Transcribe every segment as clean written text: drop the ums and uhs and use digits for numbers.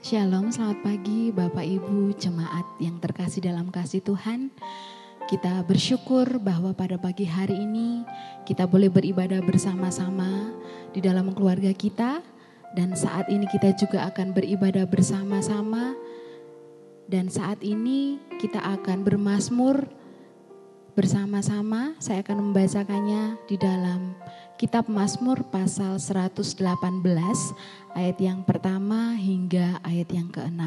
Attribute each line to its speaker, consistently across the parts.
Speaker 1: Shalom, selamat pagi Bapak Ibu jemaat yang terkasih dalam kasih Tuhan. Kita bersyukur bahwa pada pagi hari ini kita boleh beribadah bersama-sama di dalam keluarga kita. Dan saat ini kita juga akan beribadah bersama-sama. Dan saat ini kita akan bermazmur bersama-sama. Saya akan membacakannya di dalam Kitab Mazmur pasal 118 ayat yang pertama hingga ayat yang ke-6.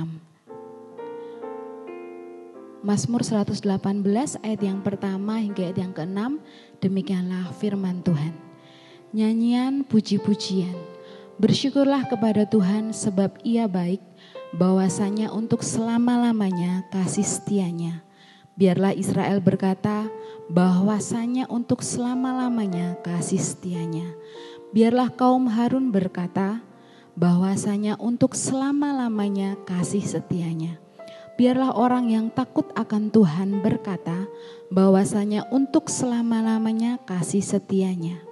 Speaker 1: Mazmur 118 ayat yang pertama hingga ayat yang ke-6, demikianlah firman Tuhan. Nyanyian puji-pujian. Bersyukurlah kepada Tuhan sebab Ia baik, bahwasanya untuk selama-lamanya kasih setianya. Biarlah Israel berkata, bahwasanya untuk selama-lamanya kasih setianya. Biarlah kaum Harun berkata, bahwasanya untuk selama-lamanya kasih setianya. Biarlah orang yang takut akan Tuhan berkata, bahwasanya untuk selama-lamanya kasih setianya.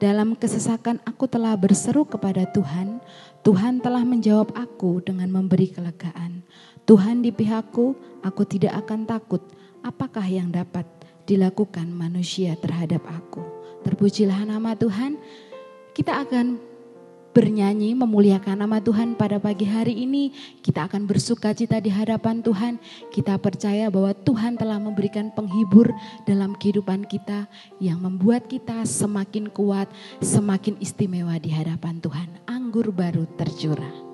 Speaker 1: Dalam kesesakan aku telah berseru kepada Tuhan, Tuhan telah menjawab aku dengan memberi kelegaan. Tuhan di pihakku, aku tidak akan takut. Apakah yang dapat dilakukan manusia terhadap aku? Terpujilah nama Tuhan. Kita akan bernyanyi memuliakan nama Tuhan pada pagi hari ini. Kita akan bersukacita di hadapan Tuhan. Kita percaya bahwa Tuhan telah memberikan penghibur dalam kehidupan kita yang membuat kita semakin kuat, semakin istimewa di hadapan Tuhan. Anggur baru tercurah.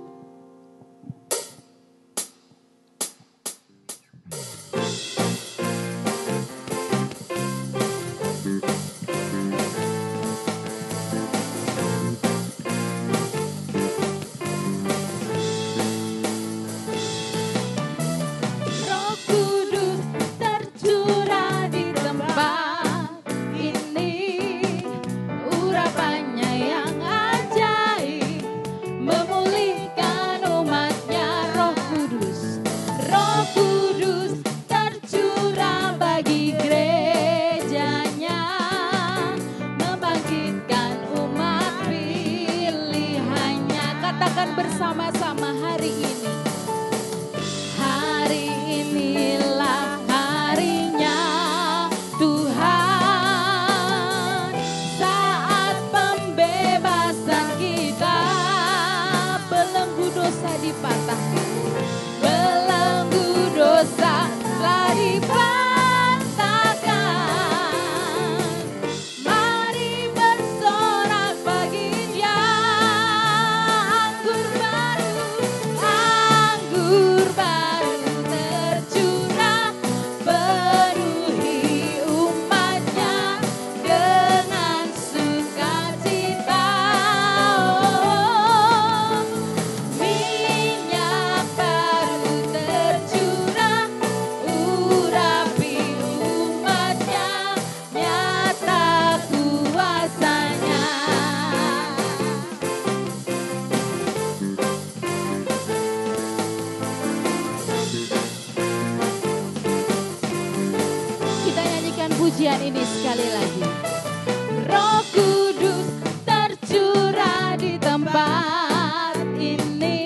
Speaker 2: Bersama-sama hari ini. Hari inilah harinya Tuhan, saat pembebasan kita. Belenggu dosa dipatahkan, belenggu dosa telah dipatahkan. Mari bersorak bagi Dia. Anggur baru tercurah, penuhi umatnya dengan sukacita. Minyak baru tercurah, urapi umatnya, nyata kuasanya. Kita nyanyikan pujian ini sekali lagi. Roh Kudus tercurah di tempat ini,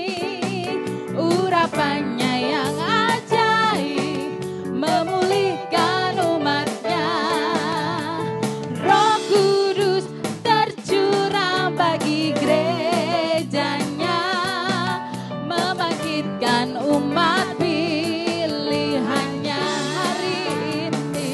Speaker 2: urapannya yang ajaib memulihkan umatnya. Roh Kudus tercurah bagi gerejanya, membangkitkan umat pilihannya hari ini.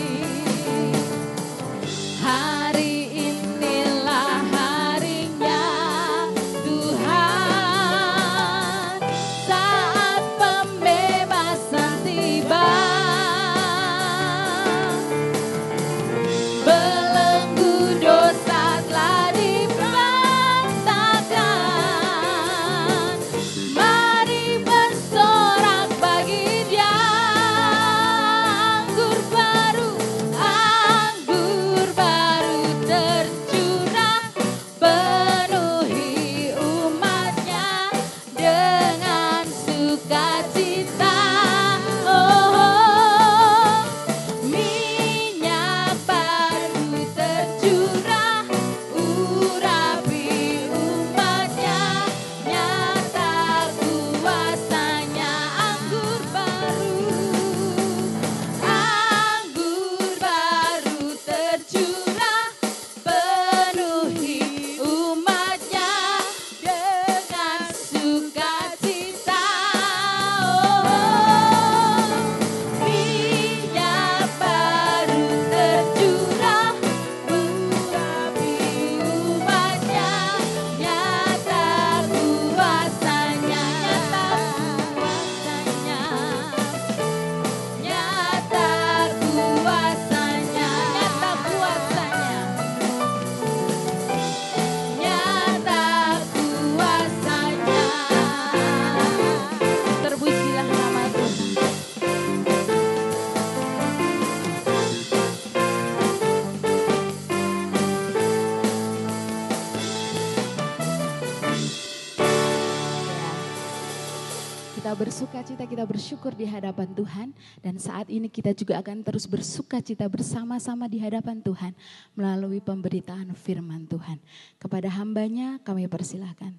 Speaker 1: bersukacita, kita bersyukur di hadapan Tuhan. Dan saat ini kita juga akan terus bersukacita bersama-sama di hadapan Tuhan melalui pemberitaan firman Tuhan. Kepada hambanya kami persilahkan.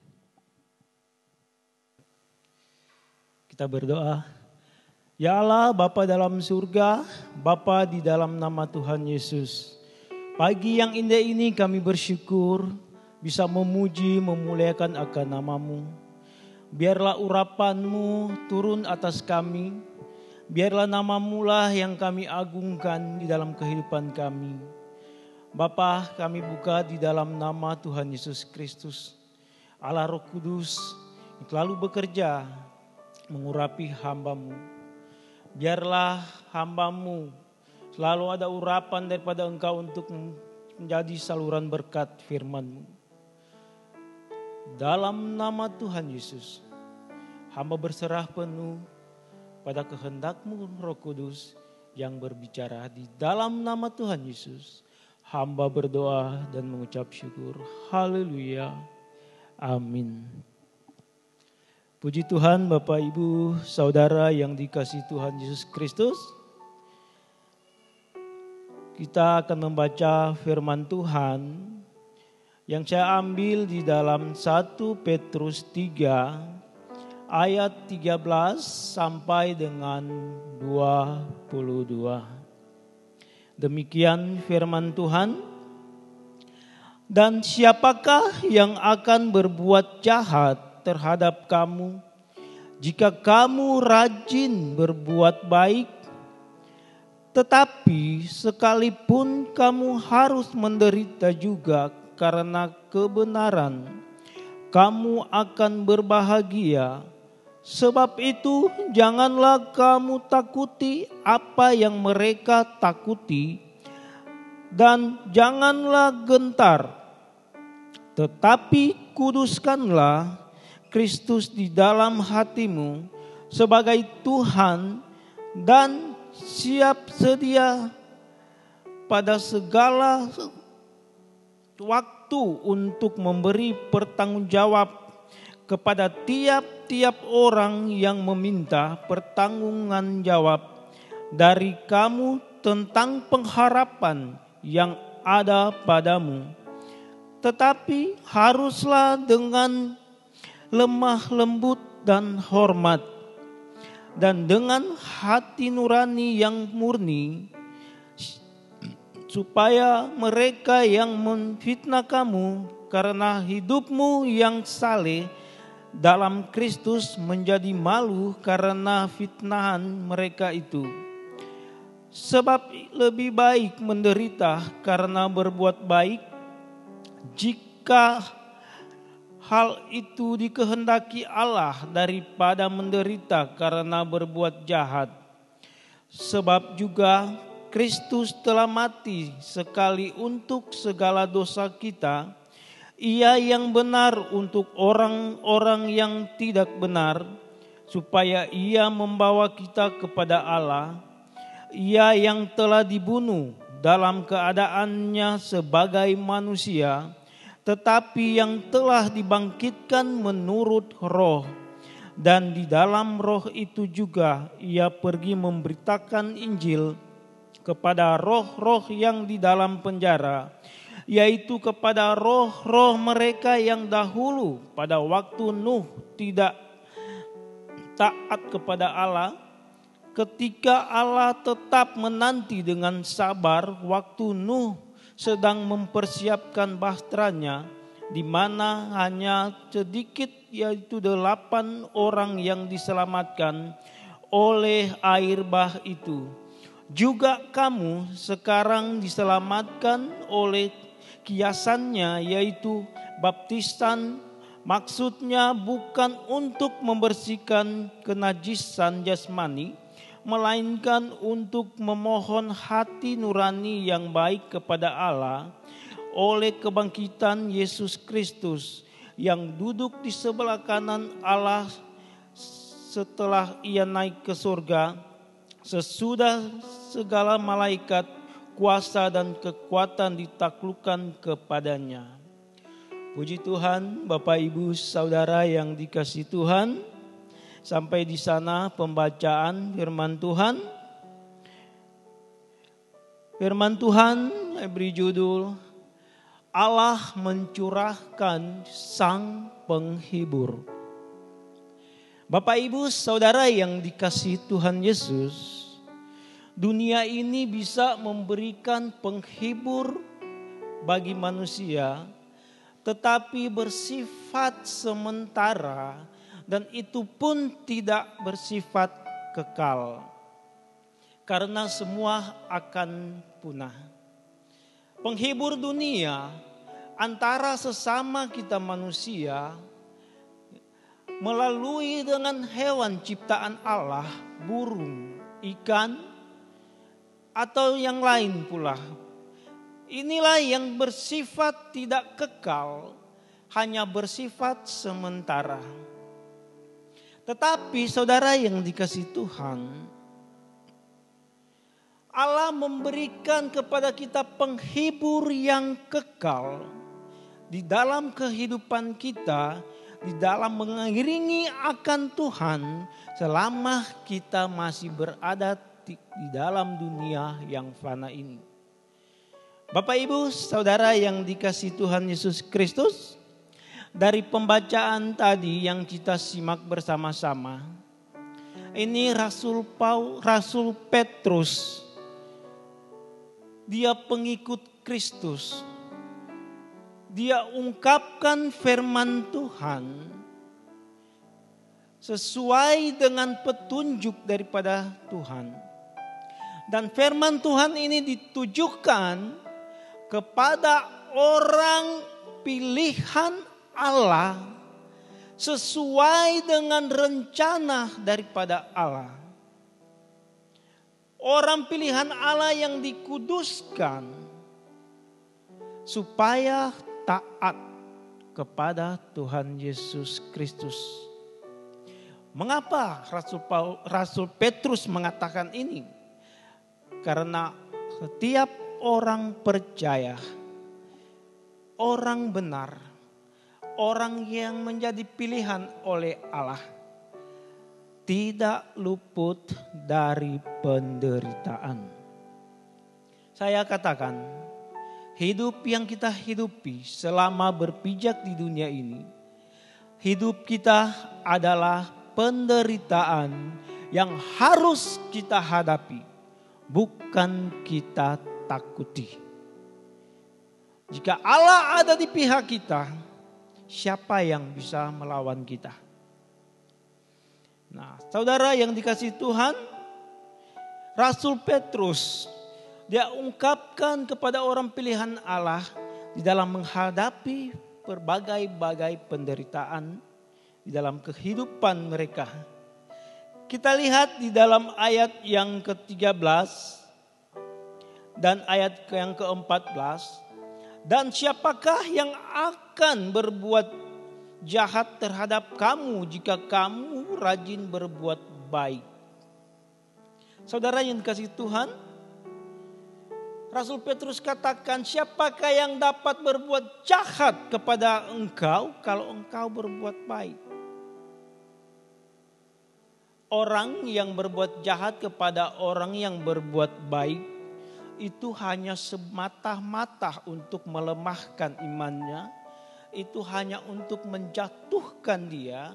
Speaker 3: Kita berdoa. Ya Allah, Bapa dalam surga, Bapa di dalam nama Tuhan Yesus. Pagi yang indah ini kami bersyukur bisa memuji, memuliakan akan nama-Mu. Biarlah urapan-Mu turun atas kami. Biarlah nama-Mu lah yang kami agungkan di dalam kehidupan kami. Bapa, kami buka di dalam nama Tuhan Yesus Kristus. Allah Roh Kudus yang selalu bekerja mengurapi hamba-Mu. Biarlah hamba-Mu selalu ada urapan daripada Engkau untuk menjadi saluran berkat firman-Mu. Dalam nama Tuhan Yesus, hamba berserah penuh pada kehendak-Mu Roh Kudus yang berbicara. Di dalam nama Tuhan Yesus, hamba berdoa dan mengucap syukur. Haleluya. Amin. Puji Tuhan Bapak Ibu Saudara yang dikasihi Tuhan Yesus Kristus. Kita akan membaca firman Tuhan yang saya ambil di dalam 1 Petrus 3 ayat 13 sampai dengan 22. Demikian firman Tuhan. Dan siapakah yang akan berbuat jahat terhadap kamu jika kamu rajin berbuat baik? Tetapi sekalipun kamu harus menderita juga karena kebenaran, kamu akan berbahagia. Sebab itu janganlah kamu takuti apa yang mereka takuti, dan janganlah gentar. Tetapi kuduskanlah Kristus di dalam hatimu sebagai Tuhan, dan siap sedia pada segala waktu untuk memberi pertanggungjawab kepada tiap-tiap orang yang meminta pertanggungjawaban dari kamu tentang pengharapan yang ada padamu. Tetapi haruslah dengan lemah lembut dan hormat, dan dengan hati nurani yang murni, supaya mereka yang menfitnah kamu karena hidupmu yang saleh dalam Kristus menjadi malu karena fitnahan mereka itu. Sebab lebih baik menderita karena berbuat baik, jika hal itu dikehendaki Allah, daripada menderita karena berbuat jahat. Sebab juga Kristus telah mati sekali untuk segala dosa kita, Ia yang benar untuk orang-orang yang tidak benar, supaya Ia membawa kita kepada Allah. Ia yang telah dibunuh dalam keadaannya sebagai manusia, tetapi yang telah dibangkitkan menurut roh. Dan di dalam roh itu juga Ia pergi memberitakan Injil kepada roh-roh yang di dalam penjara, yaitu kepada roh-roh mereka yang dahulu pada waktu Nuh tidak taat kepada Allah, ketika Allah tetap menanti dengan sabar waktu Nuh sedang mempersiapkan bahteranya, di mana hanya sedikit, yaitu 8 orang yang diselamatkan oleh air bah itu. Juga kamu sekarang diselamatkan oleh kiasannya, yaitu baptisan. Maksudnya bukan untuk membersihkan kenajisan jasmani, melainkan untuk memohon hati nurani yang baik kepada Allah oleh kebangkitan Yesus Kristus yang duduk di sebelah kanan Allah setelah Ia naik ke surga, sesudah segala malaikat, kuasa dan kekuatan ditaklukkan kepadanya. Puji Tuhan, Bapak Ibu Saudara yang dikasihi Tuhan. Sampai di sana pembacaan firman Tuhan. Firman Tuhan beri judul Allah mencurahkan Sang Penghibur. Bapak Ibu Saudara yang dikasihi Tuhan Yesus, dunia ini bisa memberikan penghibur bagi manusia, tetapi bersifat sementara dan itu pun tidak bersifat kekal. Karena semua akan punah. Penghibur dunia antara sesama kita manusia melalui dengan hewan ciptaan Allah, burung, ikan, atau yang lain pula. Inilah yang bersifat tidak kekal, hanya bersifat sementara. Tetapi saudara yang dikasihi Tuhan, Allah memberikan kepada kita penghibur yang kekal di dalam kehidupan kita, di dalam mengiringi akan Tuhan selama kita masih berada di dalam dunia yang fana ini. Bapak Ibu Saudara yang dikasihi Tuhan Yesus Kristus, dari pembacaan tadi yang kita simak bersama-sama, ini Rasul Petrus, dia pengikut Kristus. Dia ungkapkan firman Tuhan sesuai dengan petunjuk daripada Tuhan. Dan firman Tuhan ini ditujukan kepada orang pilihan Allah sesuai dengan rencana daripada Allah. Orang pilihan Allah yang dikuduskan supaya taat kepada Tuhan Yesus Kristus. Mengapa Rasul Petrus mengatakan ini? Karena setiap orang percaya, orang benar, orang yang menjadi pilihan oleh Allah, tidak luput dari penderitaan. Saya katakan, hidup yang kita hidupi selama berpijak di dunia ini, hidup kita adalah penderitaan yang harus kita hadapi, bukan kita takuti. Jika Allah ada di pihak kita, siapa yang bisa melawan kita? Nah, saudara yang dikasihi Tuhan, Rasul Petrus, dia ungkapkan kepada orang pilihan Allah di dalam menghadapi berbagai-bagai penderitaan di dalam kehidupan mereka. Kita lihat di dalam ayat yang ke-13 dan ayat yang ke-14. Dan siapakah yang akan berbuat jahat terhadap kamu jika kamu rajin berbuat baik? Saudara yang dikasihi Tuhan, Rasul Petrus katakan, siapakah yang dapat berbuat jahat kepada engkau kalau engkau berbuat baik? Orang yang berbuat jahat kepada orang yang berbuat baik itu hanya semata-mata untuk melemahkan imannya. Itu hanya untuk menjatuhkan dia,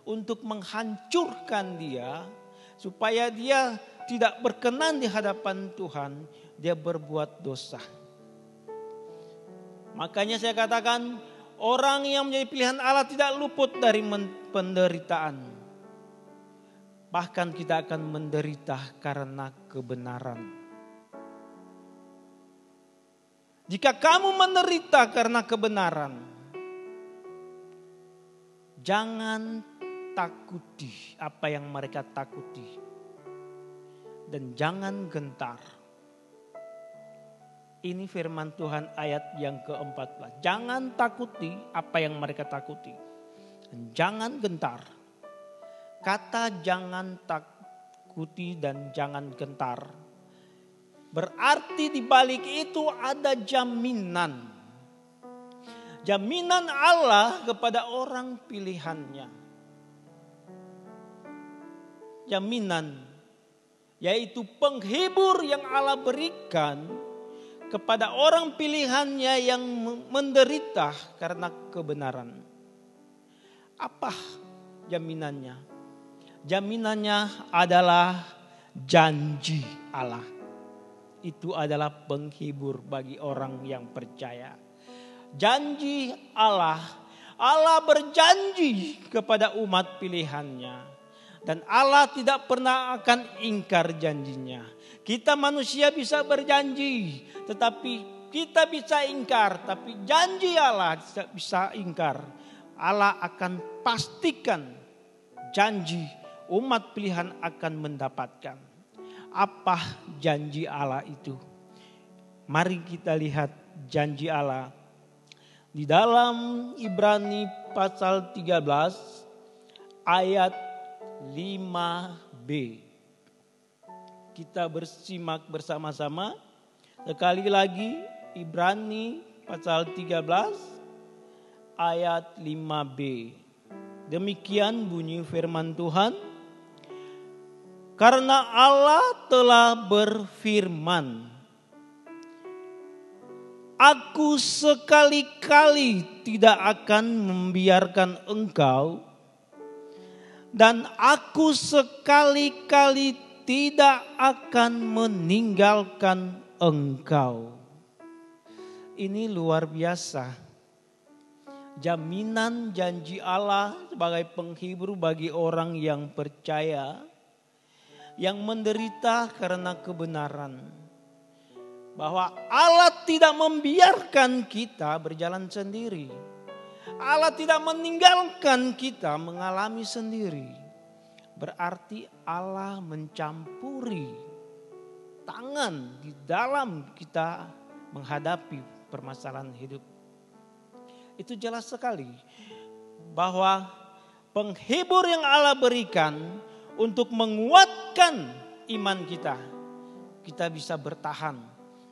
Speaker 3: untuk menghancurkan dia, supaya dia tidak berkenan di hadapan Tuhan, dia berbuat dosa. Makanya saya katakan, orang yang menjadi pilihan Allah tidak luput dari penderitaan. Bahkan kita akan menderita karena kebenaran. Jika kamu menderita karena kebenaran, jangan takuti apa yang mereka takuti. Dan jangan gentar. Ini firman Tuhan ayat yang ke-14. Jangan takuti apa yang mereka takuti. Dan jangan gentar. Kata jangan takuti dan jangan gentar, berarti di balik itu ada jaminan. Jaminan Allah kepada orang pilihannya. jaminan, yaitu penghibur yang Allah berikan kepada orang pilihannya yang menderita karena kebenaran. Apa jaminannya? Jaminannya adalah janji Allah. Itu adalah penghibur bagi orang yang percaya. Janji Allah. Allah berjanji kepada umat pilihannya. Dan Allah tidak pernah akan ingkar janjinya. Kita manusia bisa berjanji, tetapi kita bisa ingkar. Tapi janji Allah tidak bisa ingkar. Allah akan pastikan janji umat pilihan akan mendapatkan. Apa janji Allah itu? Mari kita lihat janji Allah. Di dalam Ibrani pasal 13 ayat 5b. Kita bersimak bersama-sama. Sekali lagi Ibrani pasal 13 ayat 5b. Demikian bunyi firman Tuhan. Karena Allah telah berfirman, Aku sekali-kali tidak akan membiarkan engkau, dan aku sekali-kali tidak akan meninggalkan engkau. Ini luar biasa. Jaminan janji Allah sebagai penghibur bagi orang yang percaya, yang menderita karena kebenaran. Bahwa Allah tidak membiarkan kita berjalan sendiri. Allah tidak meninggalkan kita mengalami sendiri. Berarti Allah mencampuri tangan di dalam kita menghadapi permasalahan hidup. Itu jelas sekali bahwa penghibur yang Allah berikan untuk menguatkan iman kita. Kita bisa bertahan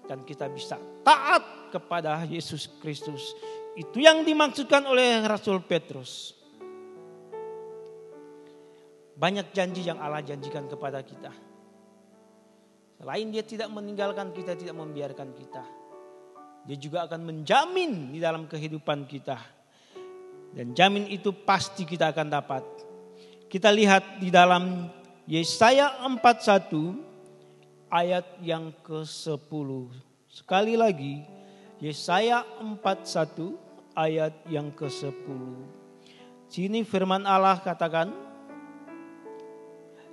Speaker 3: dan kita bisa taat kepada Yesus Kristus. Itu yang dimaksudkan oleh Rasul Petrus. Banyak janji yang Allah janjikan kepada kita. Selain dia tidak meninggalkan kita, tidak membiarkan kita, dia juga akan menjamin di dalam kehidupan kita. Dan jamin itu pasti kita akan dapat. Kita lihat di dalam Yesaya 41 ayat yang ke-10. Sekali lagi Yesaya 41 ayat yang ke-10. Sini firman Allah katakan,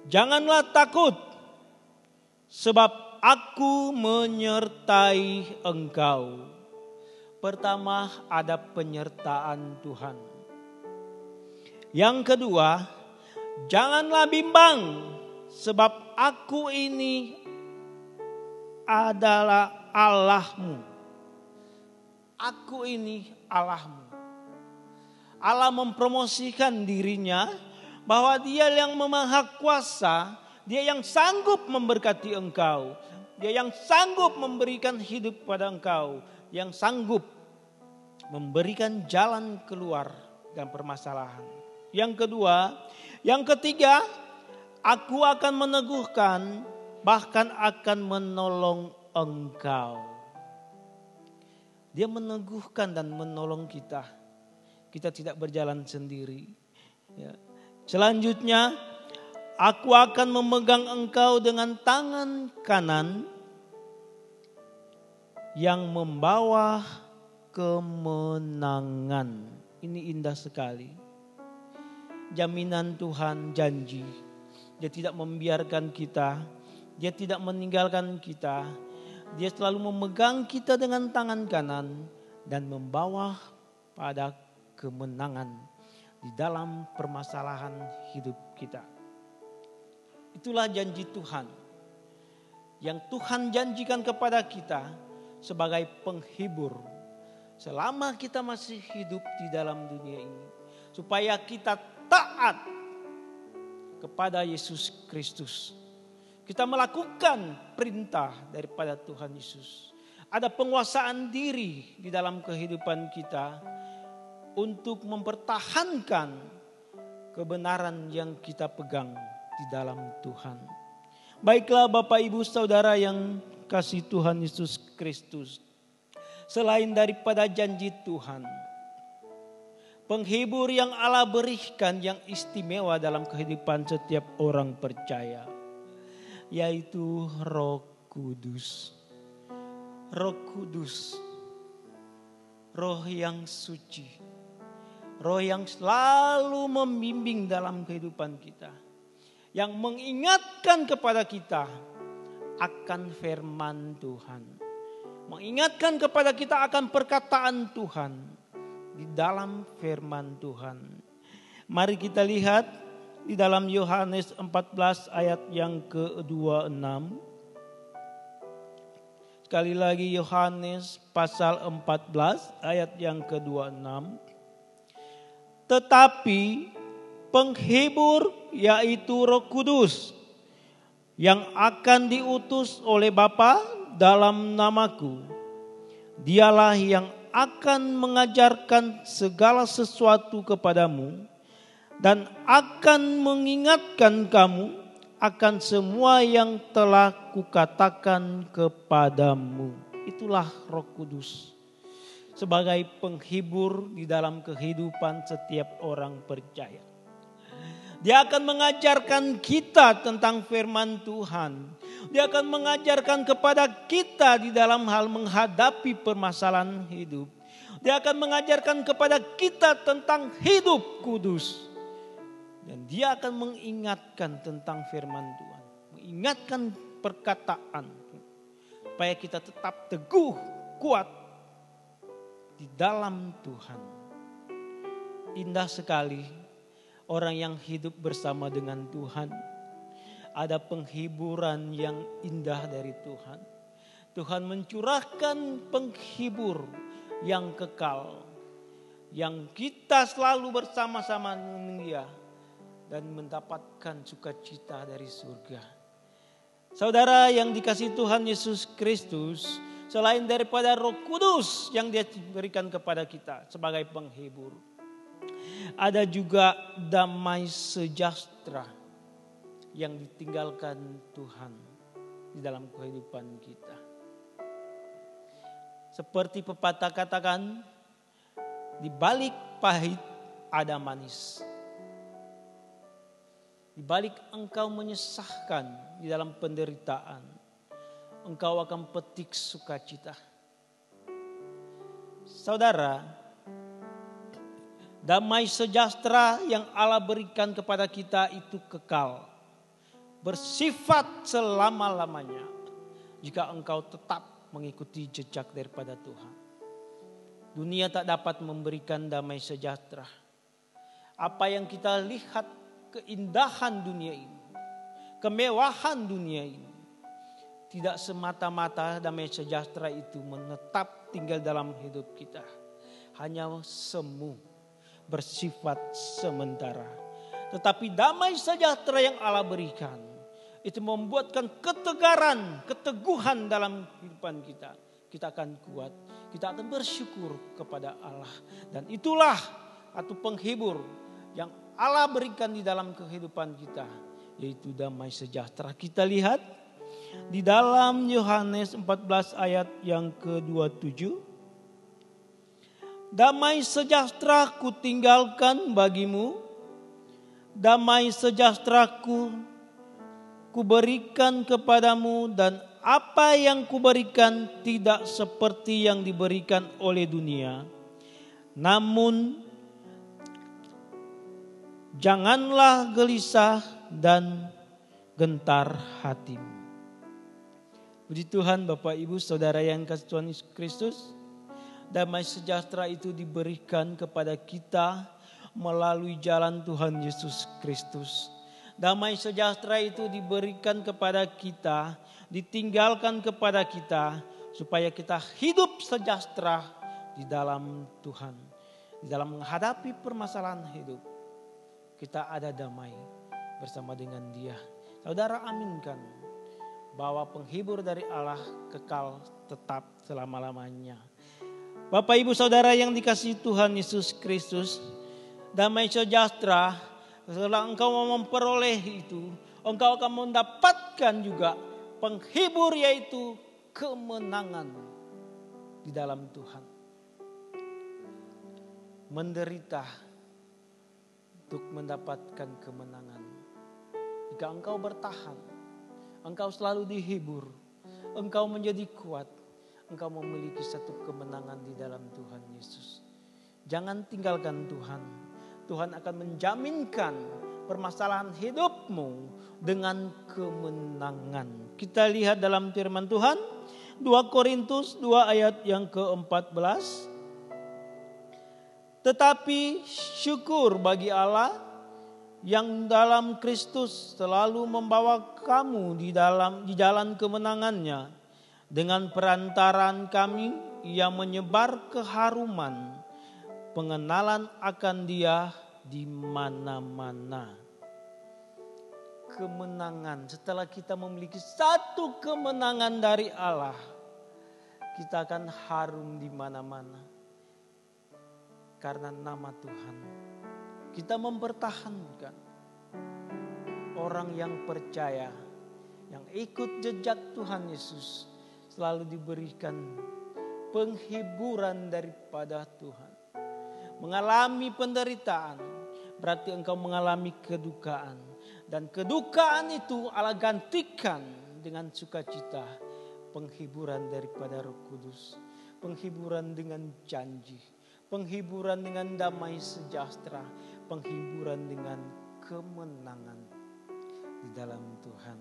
Speaker 3: Janganlah takut sebab aku menyertai engkau. Pertama ada penyertaan Tuhan. Yang kedua, janganlah bimbang sebab aku ini adalah Allahmu. Aku ini Allahmu. Allah mempromosikan dirinya bahwa dia yang Maha Kuasa, dia yang sanggup memberkati engkau. Dia yang sanggup memberikan hidup pada engkau. Yang sanggup memberikan jalan keluar dalam permasalahan. Yang kedua, yang ketiga, aku akan meneguhkan, bahkan akan menolong engkau. Dia meneguhkan dan menolong kita. Kita tidak berjalan sendiri. Ya. Selanjutnya, aku akan memegang engkau dengan tangan kanan yang membawa kemenangan. Ini indah sekali. Jaminan Tuhan janji. Dia tidak membiarkan kita. Dia tidak meninggalkan kita. Dia selalu memegang kita dengan tangan kanan dan membawa pada kemenangan di dalam permasalahan hidup kita. Itulah janji Tuhan. Yang Tuhan janjikan kepada kita sebagai penghibur. Selama kita masih hidup di dalam dunia ini. Supaya kita taat kepada Yesus Kristus. Kita melakukan perintah daripada Tuhan Yesus. Ada penguasaan diri di dalam kehidupan kita untuk mempertahankan kebenaran yang kita pegang. di dalam Tuhan. Baiklah Bapak Ibu Saudara yang kasih Tuhan Yesus Kristus. Selain daripada janji Tuhan, penghibur yang Allah berikan yang istimewa dalam kehidupan setiap orang percaya, yaitu Roh Kudus. Roh Kudus, Roh yang suci, Roh yang selalu membimbing dalam kehidupan kita, yang mengingatkan kepada kita akan firman Tuhan, mengingatkan kepada kita akan perkataan Tuhan di dalam firman Tuhan. Mari kita lihat di dalam Yohanes 14 ayat yang ke-26. Sekali lagi Yohanes pasal 14 ayat yang ke-26. Tetapi penghibur yaitu Roh Kudus yang akan diutus oleh Bapa dalam namaku, dialah yang akan mengajarkan segala sesuatu kepadamu dan akan mengingatkan kamu akan semua yang telah kukatakan kepadamu. Itulah Roh Kudus sebagai penghibur di dalam kehidupan setiap orang percaya. Dia akan mengajarkan kita tentang firman Tuhan. Dia akan mengajarkan kepada kita di dalam hal menghadapi permasalahan hidup. Dia akan mengajarkan kepada kita tentang hidup kudus. Dan dia akan mengingatkan tentang firman Tuhan. Mengingatkan perkataan. Supaya kita tetap teguh, kuat di dalam Tuhan. Indah sekali orang yang hidup bersama dengan Tuhan. Ada penghiburan yang indah dari Tuhan. Tuhan mencurahkan penghibur yang kekal. Yang kita selalu bersama-sama dengan Dia. Dan mendapatkan sukacita dari surga. Saudara yang dikasihi Tuhan Yesus Kristus, selain daripada Roh Kudus yang Dia berikan kepada kita sebagai penghibur, ada juga damai sejahtera yang ditinggalkan Tuhan di dalam kehidupan kita. Seperti pepatah katakan, di balik pahit ada manis. Di balik engkau menyesahkan di dalam penderitaan, engkau akan petik sukacita. Saudara, damai sejahtera yang Allah berikan kepada kita itu kekal. Bersifat selama-lamanya. Jika engkau tetap mengikuti jejak daripada Tuhan. Dunia tak dapat memberikan damai sejahtera. Apa yang kita lihat, keindahan dunia ini, kemewahan dunia ini, tidak semata-mata damai sejahtera itu menetap tinggal dalam hidup kita. Hanya semu, bersifat sementara. Tetapi damai sejahtera yang Allah berikan, itu membuatkan ketegaran, keteguhan dalam kehidupan kita. Kita akan kuat, kita akan bersyukur kepada Allah. Dan itulah satu penghibur yang Allah berikan di dalam kehidupan kita, yaitu damai sejahtera. Kita lihat di dalam Yohanes 14 ayat yang ke-27. Damai sejahtera ku tinggalkan bagimu, damai sejahtera ku berikan kepadamu, dan apa yang kuberikan tidak seperti yang diberikan oleh dunia. Namun janganlah gelisah dan gentar hatimu. Puji Tuhan Bapak Ibu Saudara yang kasih Tuhan Yesus Kristus. Damai sejahtera itu diberikan kepada kita melalui jalan Tuhan Yesus Kristus. Damai sejahtera itu diberikan kepada kita, ditinggalkan kepada kita, supaya kita hidup sejahtera di dalam Tuhan. Di dalam menghadapi permasalahan hidup, kita ada damai bersama dengan Dia. Saudara aminkan bahwa penghibur dari Allah kekal tetap selama-lamanya. Bapak Ibu Saudara yang dikasihi Tuhan Yesus Kristus, damai sejahtera setelah engkau memperoleh itu, engkau akan mendapatkan juga penghibur, yaitu kemenangan di dalam Tuhan. Menderita untuk mendapatkan kemenangan. Jika engkau bertahan, engkau selalu dihibur, engkau menjadi kuat, engkau memiliki satu kemenangan di dalam Tuhan Yesus. Jangan tinggalkan Tuhan. Tuhan akan menjaminkan permasalahan hidupmu dengan kemenangan. Kita lihat dalam firman Tuhan, 2 Korintus 2 ayat yang ke-14. Tetapi syukur bagi Allah yang dalam Kristus selalu membawa kamu di jalan kemenangannya. Dengan perantaraan kami, Ia menyebar keharuman pengenalan akan Dia di mana-mana. Kemenangan, setelah kita memiliki satu kemenangan dari Allah, kita akan harum di mana-mana. Karena nama Tuhan, kita mempertahankan orang yang percaya, yang ikut jejak Tuhan Yesus, selalu diberikan penghiburan daripada Tuhan. Mengalami penderitaan berarti engkau mengalami kedukaan, dan kedukaan itu Allah gantikan dengan sukacita, penghiburan daripada Roh Kudus, penghiburan dengan janji, penghiburan dengan damai sejahtera, penghiburan dengan kemenangan di dalam Tuhan.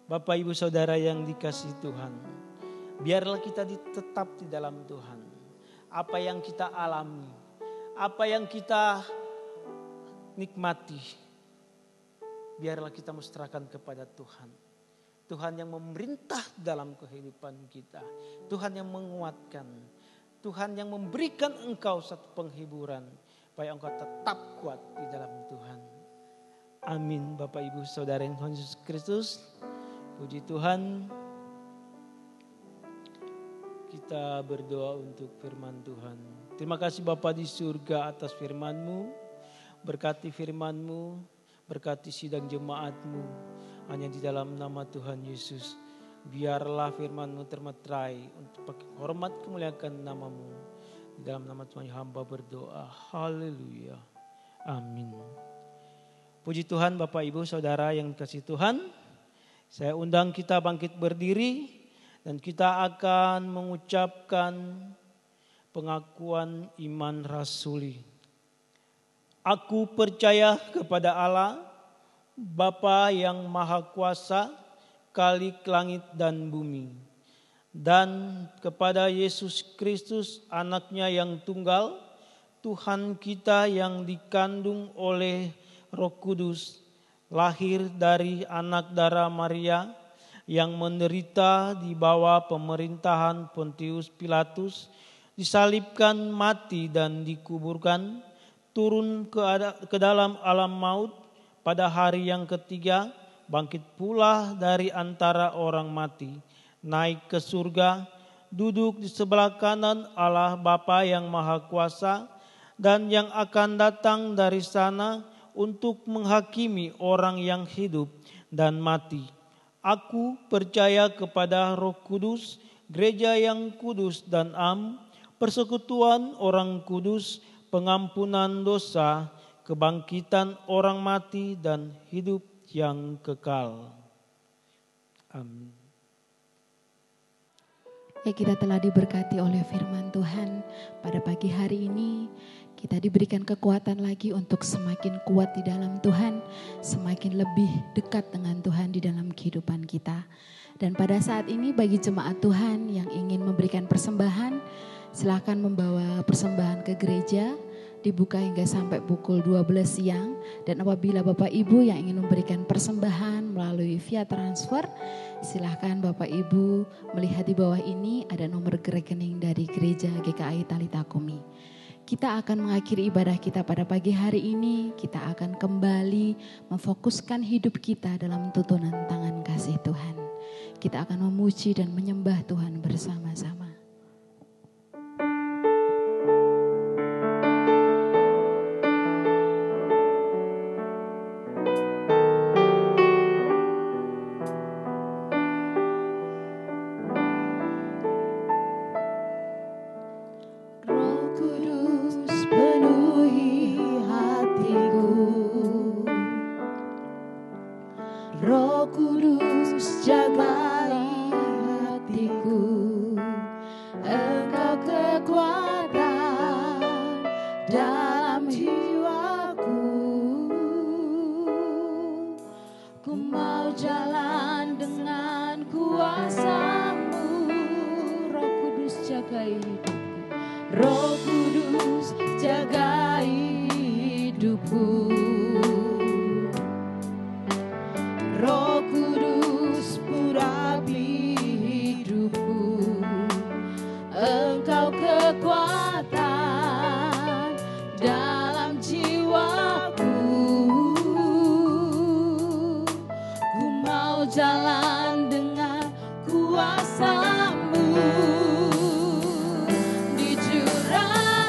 Speaker 3: Bapak Ibu Saudara yang dikasihi Tuhan, biarlah kita tetap di dalam Tuhan. Apa yang kita alami, apa yang kita nikmati, biarlah kita musyawarahkan kepada Tuhan. Tuhan yang memerintah dalam kehidupan kita, Tuhan yang menguatkan, Tuhan yang memberikan engkau satu penghiburan, supaya engkau tetap kuat di dalam Tuhan. Amin. Bapak Ibu Saudara yang Tuhan Yesus Kristus, puji Tuhan. Kita berdoa untuk firman Tuhan. Terima kasih Bapa di surga atas firman-Mu. Berkati firman-Mu, berkati sidang jemaat-Mu. Hanya di dalam nama Tuhan Yesus. Biarlah firman-Mu termeterai untuk hormat kemuliaan nama-Mu. Di dalam nama Tuhan hamba berdoa. Haleluya. Amin. Puji Tuhan Bapak Ibu Saudara yang dikasihi Tuhan. Saya undang kita bangkit berdiri. Dan kita akan mengucapkan pengakuan iman rasuli. Aku percaya kepada Allah, Bapa yang Maha Kuasa, Khalik langit dan bumi. Dan kepada Yesus Kristus, anaknya yang tunggal, Tuhan kita yang dikandung oleh Roh Kudus, lahir dari anak darah Maria, yang menderita di bawah pemerintahan Pontius Pilatus, disalibkan, mati dan dikuburkan, turun ke dalam alam maut, pada hari yang ketiga bangkit pula dari antara orang mati, naik ke surga, duduk di sebelah kanan Allah Bapa yang Maha Kuasa, dan yang akan datang dari sana untuk menghakimi orang yang hidup dan mati. Aku percaya kepada Roh Kudus, gereja yang kudus dan am, persekutuan orang kudus, pengampunan dosa, kebangkitan orang mati dan hidup yang kekal. Amin.
Speaker 1: Ya, kita telah diberkati oleh firman Tuhan pada pagi hari ini. Kita diberikan kekuatan lagi untuk semakin kuat di dalam Tuhan, semakin lebih dekat dengan Tuhan di dalam kehidupan kita. Dan pada saat ini bagi jemaat Tuhan yang ingin memberikan persembahan, silakan membawa persembahan ke gereja, dibuka hingga sampai pukul 12 siang. Dan apabila Bapak Ibu yang ingin memberikan persembahan melalui via transfer, silakan Bapak Ibu melihat di bawah ini ada nomor rekening dari gereja GKI Talitha Kumi. Kita akan mengakhiri ibadah kita pada pagi hari ini. Kita akan kembali memfokuskan hidup kita dalam tuntunan tangan kasih Tuhan. Kita akan memuji dan menyembah Tuhan bersama-sama.
Speaker 2: jagai hidupku. Roh Kudus jagai hidupku. Roh Kudus urapi hidupku. Engkau kekuatan dalam jiwaku. Ku mau jalan dengan kuasa-Mu. Dicurahkan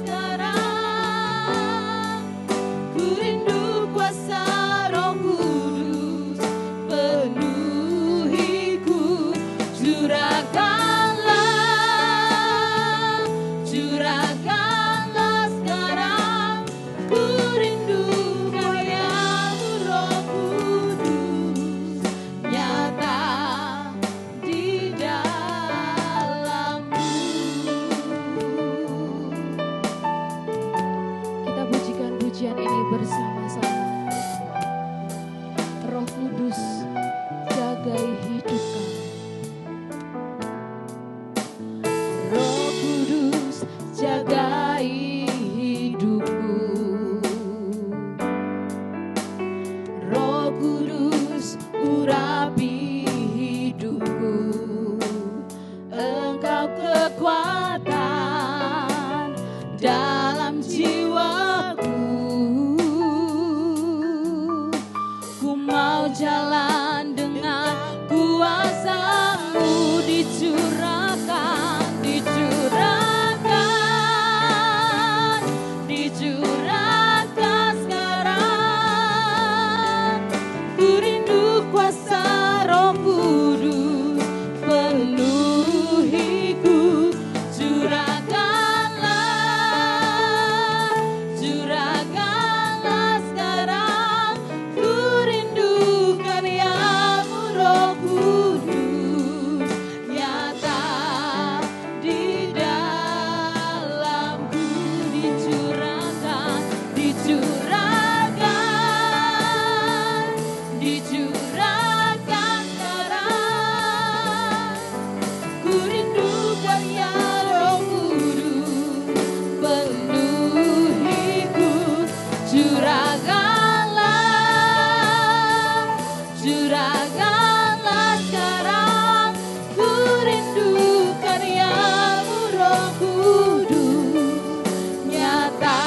Speaker 2: sekarang. Ku rindu kuasa Roh Kudus penuhiku. Curahkanlah sekarang. Ku rindu karya-Mu Roh Kudus nyata di dalam-Mu.
Speaker 1: Kita pujikan pujian ini bersama-sama. Roh Kudus jagai hidup kami.
Speaker 2: Roh Kudus jagai hidupku. Roh Kudus urapi hidupku. Engkau kekuatan dalam jiwaku. Ku mau jalan dengan kuasa-Mu. Dicurahkan sekarang. Ku rindu kuasa Roh Kudus penuhiku. Curahkanlah sekarang. Ku rindu karya-Mu Roh Kudus nyata di dalamku. Dicurahkan sekarang. Ku rindu karya Roh Kudus penuhiku. Curahkanlah sekarang. Ku rindu karya-Mu Roh Kudus nyata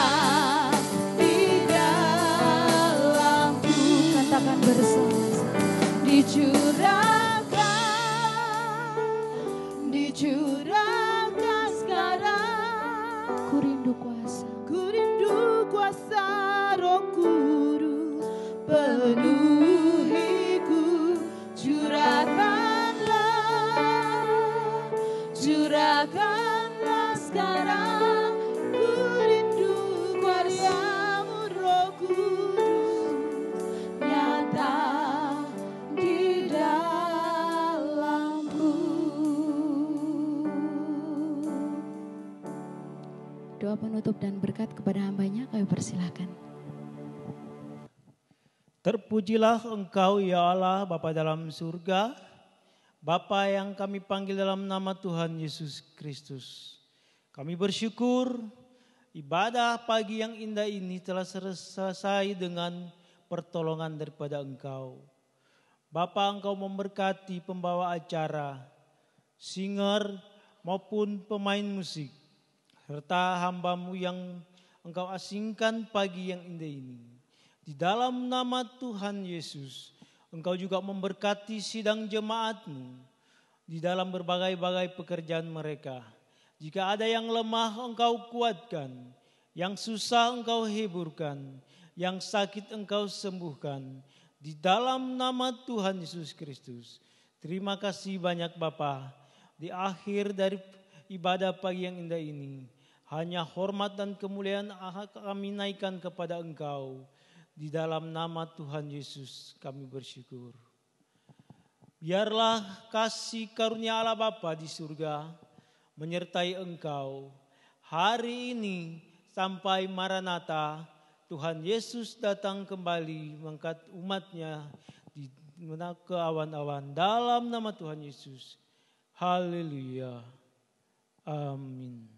Speaker 2: di dalamku.
Speaker 1: Katakan bersama-sama.
Speaker 2: Dicurahkan sekarang.
Speaker 1: Ku rindu kuasa.
Speaker 2: Ku rindu kuasa Roh Kudus penuhiku. Curahkanlah sekarang. Ku rindu karya-Mu Roh Kudus nyata di dalamku.
Speaker 1: Doa penutup dan berkat kepada hambanya kami persilahkan.
Speaker 3: Terpujilah Engkau ya Allah Bapa dalam surga, Bapa yang kami panggil dalam nama Tuhan Yesus Kristus. Kami bersyukur ibadah pagi yang indah ini telah selesai dengan pertolongan daripada Engkau. Bapa, Engkau memberkati pembawa acara, singer maupun pemain musik, serta hamba-Mu yang Engkau asingkan pagi yang indah ini. Di dalam nama Tuhan Yesus, Engkau juga memberkati sidang jemaat-Mu di dalam berbagai-bagai pekerjaan mereka. Jika ada yang lemah, Engkau kuatkan. Yang susah, Engkau hiburkan. Yang sakit, Engkau sembuhkan. Di dalam nama Tuhan Yesus Kristus. Terima kasih banyak Bapa. Di akhir dari ibadah pagi yang indah ini, hanya hormat dan kemuliaan kami naikkan kepada Engkau. Di dalam nama Tuhan Yesus kami bersyukur. Biarlah kasih karunia Allah Bapa di surga menyertai engkau hari ini sampai Maranatha. Tuhan Yesus datang kembali mengangkat umatnya di menaik ke awan-awan dalam nama Tuhan Yesus. Haleluya. Amin.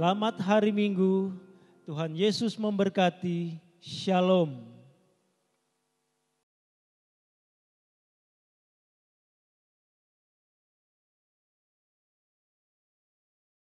Speaker 3: Selamat hari Minggu, Tuhan Yesus memberkati. Shalom.